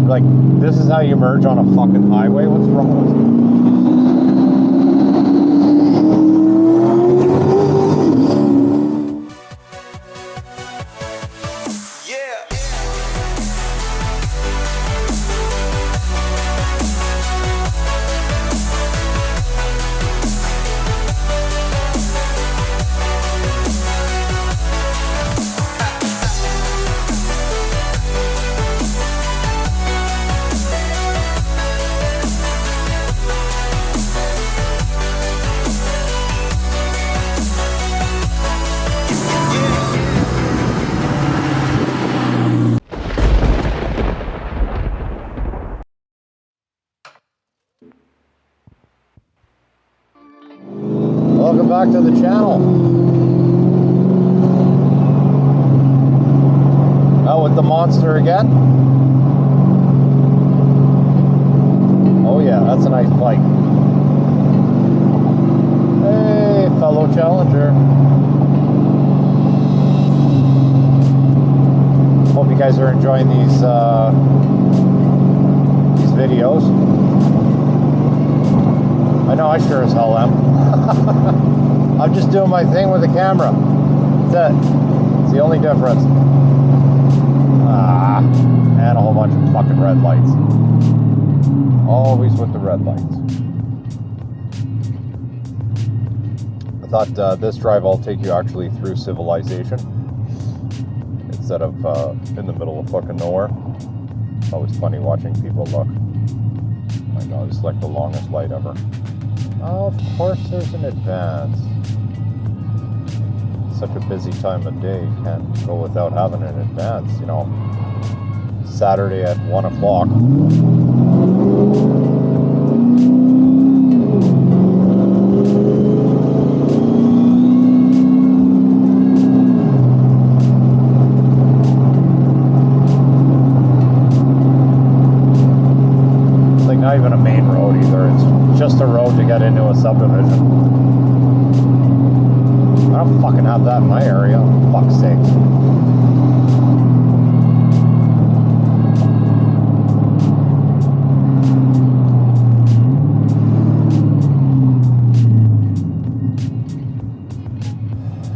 Like, this is how you merge on a fucking highway? What's wrong with you? Welcome back to the channel. Out with the monster again. Oh yeah, that's a nice bike. Hey, fellow challenger. Hope you guys are enjoying these videos. I know I sure as hell am. I'm just doing my thing with the camera. That's it. It's the only difference. And a whole bunch of fucking red lights. Always with the red lights. I thought this drive will take you actually through civilization instead of in the middle of fucking nowhere. It's always funny watching people look. Oh my god, it's like the longest light ever. Oh, of course there's an advance. Such a busy time of day, can't go without having an advance, you know. Saturday at 1 o'clock. It's like not even a main road either, it's just a road to get into a subdivision. I don't fucking have that in my area, for fuck's sake.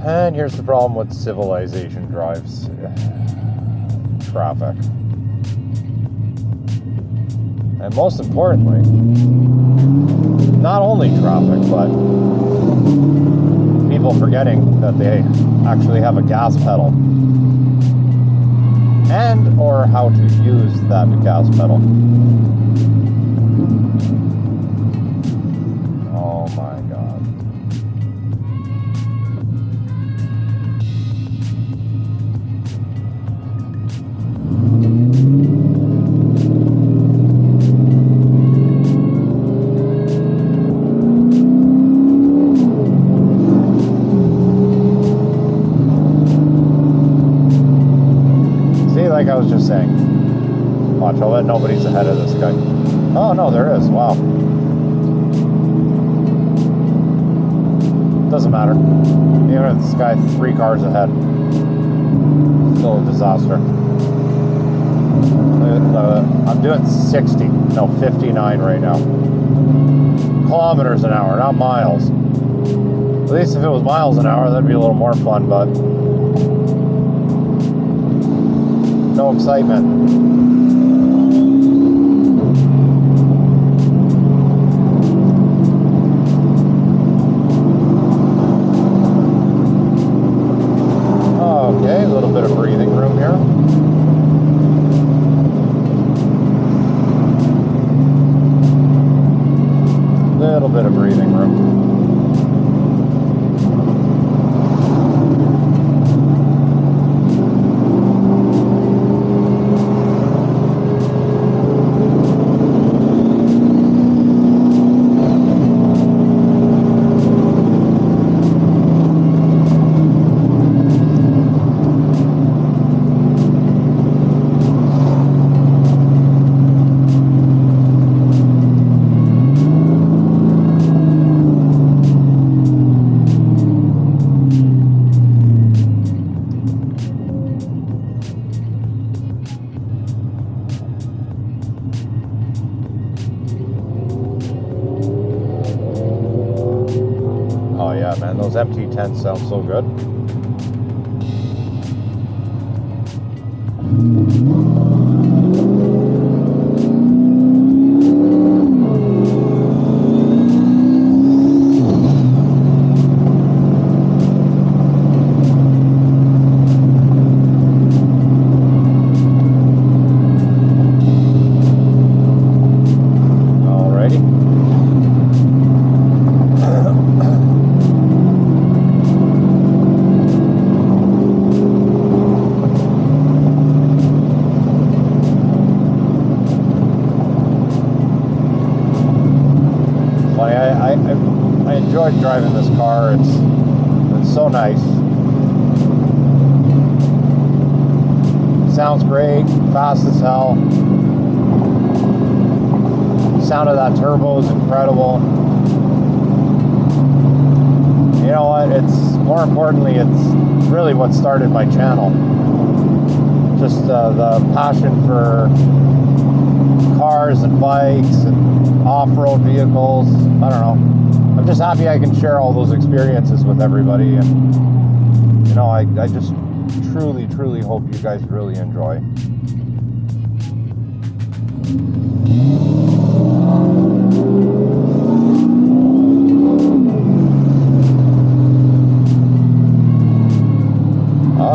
And here's the problem with civilization drives. Traffic. And most importantly, not only traffic, but people forgetting that they actually have a gas pedal. And or how to use that gas pedal. Oh my god. Like I was just saying. Watch, I'll bet nobody's ahead of this guy. Oh no, there is. Wow. Doesn't matter. Even if this guy 3 cars ahead. Still a disaster. I'm doing 60. No, 59 right now. Kilometers an hour, not miles. At least if it was miles an hour, that'd be a little more fun, but no excitement. Okay, a little bit of breathing room here. Little bit of breathing room. Those MT-10s sound so good. I enjoyed driving this car. It's so nice. Sounds great, fast as hell. Sound of that turbo is incredible. You know what? It's more importantly, it's really what started my channel. Just the passion for cars and bikes and off-road vehicles. I don't know. I'm just happy I can share all those experiences with everybody, and you know, I just truly hope you guys really enjoy.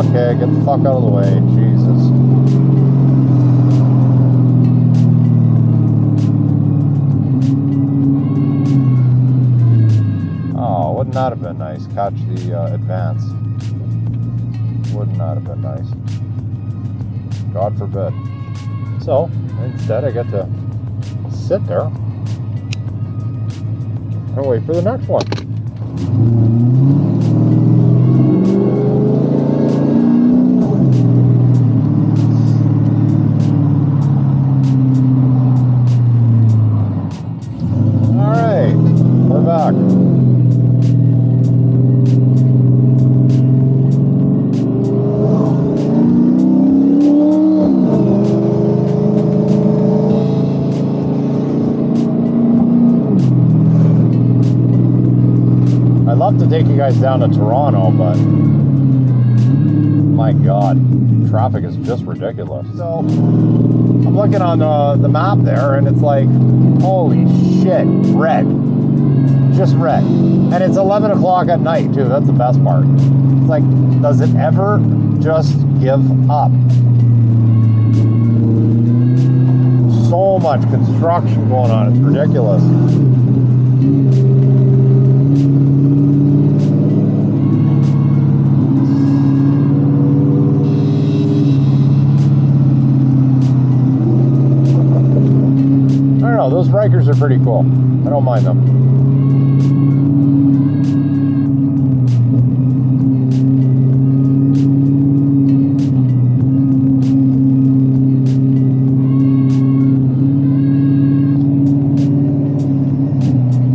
Okay, get the fuck out of the way, Jesus. Wouldn't that have been nice? Catch the advance. Wouldn't that have been nice? God forbid. So, instead I get to sit there and wait for the next one. Alright, we're back. To take you guys down to Toronto, but my God, traffic is just ridiculous. So I'm looking on the map there, and it's like, holy shit, red, just red, and it's 11 o'clock at night too. That's the best part. It's like, does it ever just give up? So much construction going on, it's ridiculous. Those Rikers are pretty cool. I don't mind them.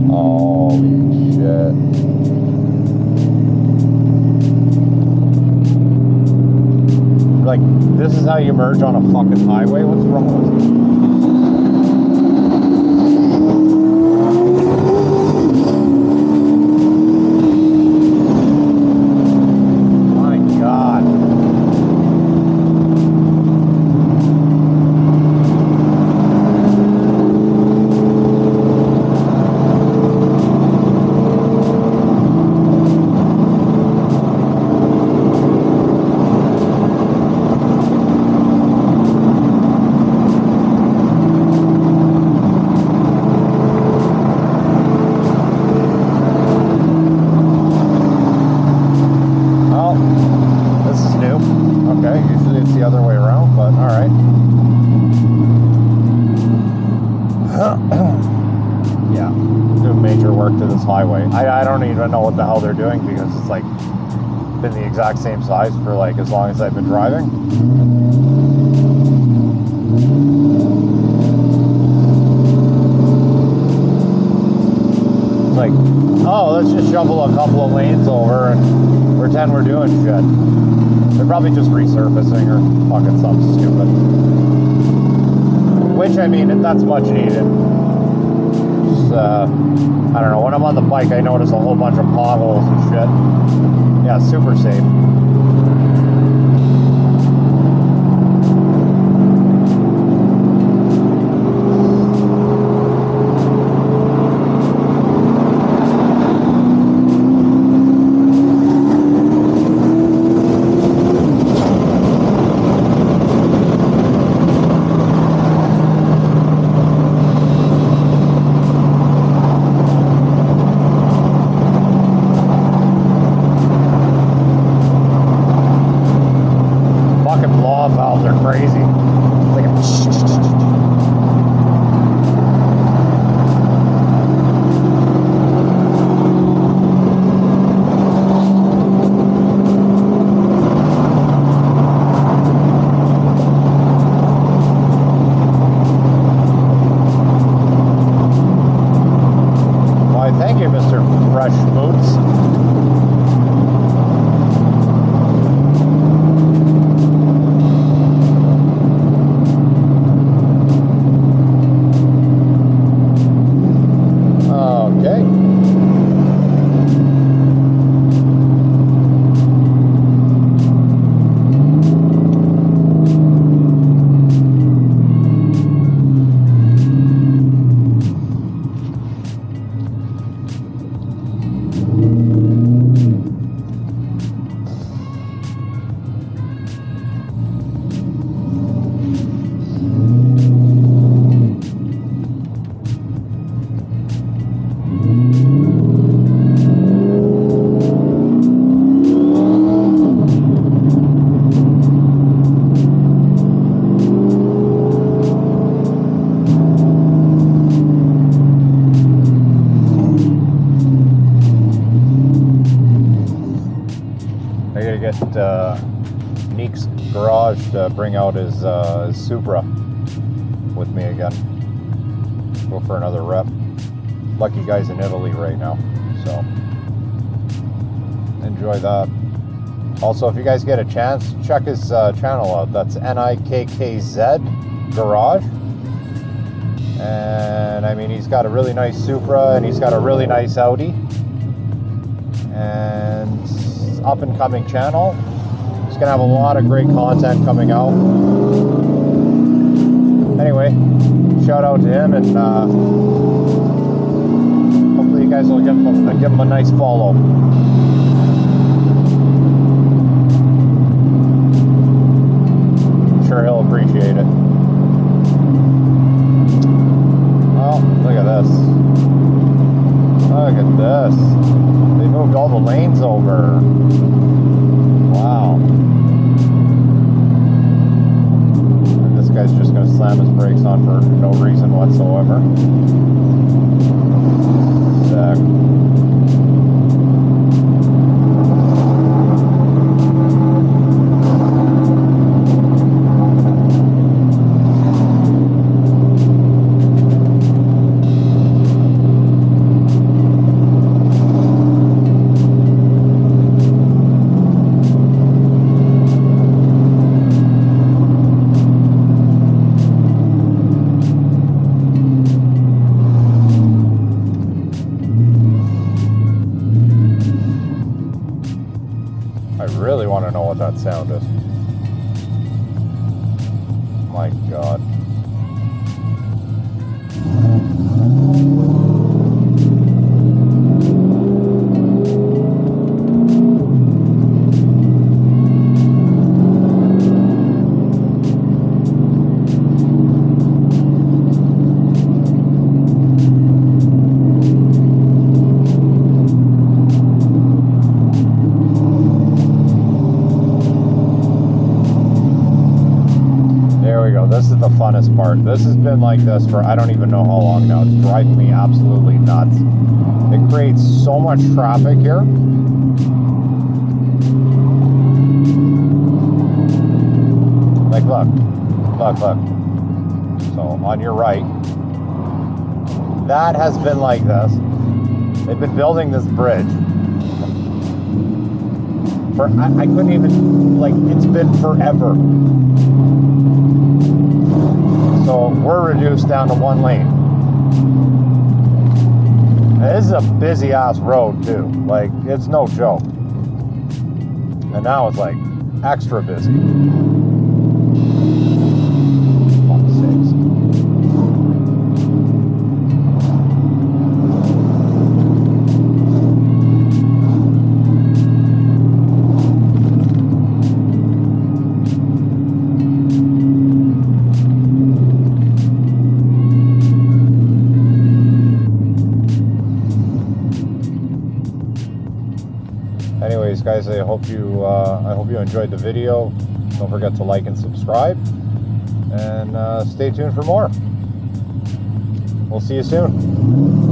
Holy shit. Like, this is how you merge on a fucking highway? What's wrong with you? Yeah, doing major work to this highway. I don't even know what the hell they're doing, because it's like been the exact same size for like as long as I've been driving. It's like, oh, let's just shovel a couple of lanes over and pretend we're doing shit. They're probably just resurfacing or fucking something stupid. Which, I mean, that's much needed. I don't know, when I'm on the bike, I notice a whole bunch of potholes and shit. Yeah, super safe. Valves are crazy. Why, thank you, Mr. Fresh Boots. Neek's garage to bring out his Supra with me again. Go for another rep. Lucky guy's in Italy right now, so enjoy that. Also, if you guys get a chance, check his channel out. That's NIKKZ Garage. And I mean, he's got a really nice Supra and he's got a really nice Audi. And up and coming channel. He's gonna have a lot of great content coming out. Anyway, shout out to him, and hopefully you guys will give him a nice follow. I'm sure he'll appreciate it. Oh, look at this. Look at this. They moved all the lanes over. Wow. And this guy's just going to slam his brakes on for no reason whatsoever. Sick. I really want to know what that sound is. My God. This is the funnest part. This has been like this for I don't even know how long now. It's driving me absolutely nuts. It creates so much traffic here. Like look. So on your right, that has been like this. They've been building this bridge for I couldn't even, like, it's been forever. So we're reduced down to one lane. This is a busy ass road too. Like, it's no joke. And now it's like extra busy. Fuck's sakes. Anyways, guys, I hope you enjoyed the video. Don't forget to like and subscribe, and stay tuned for more. We'll see you soon.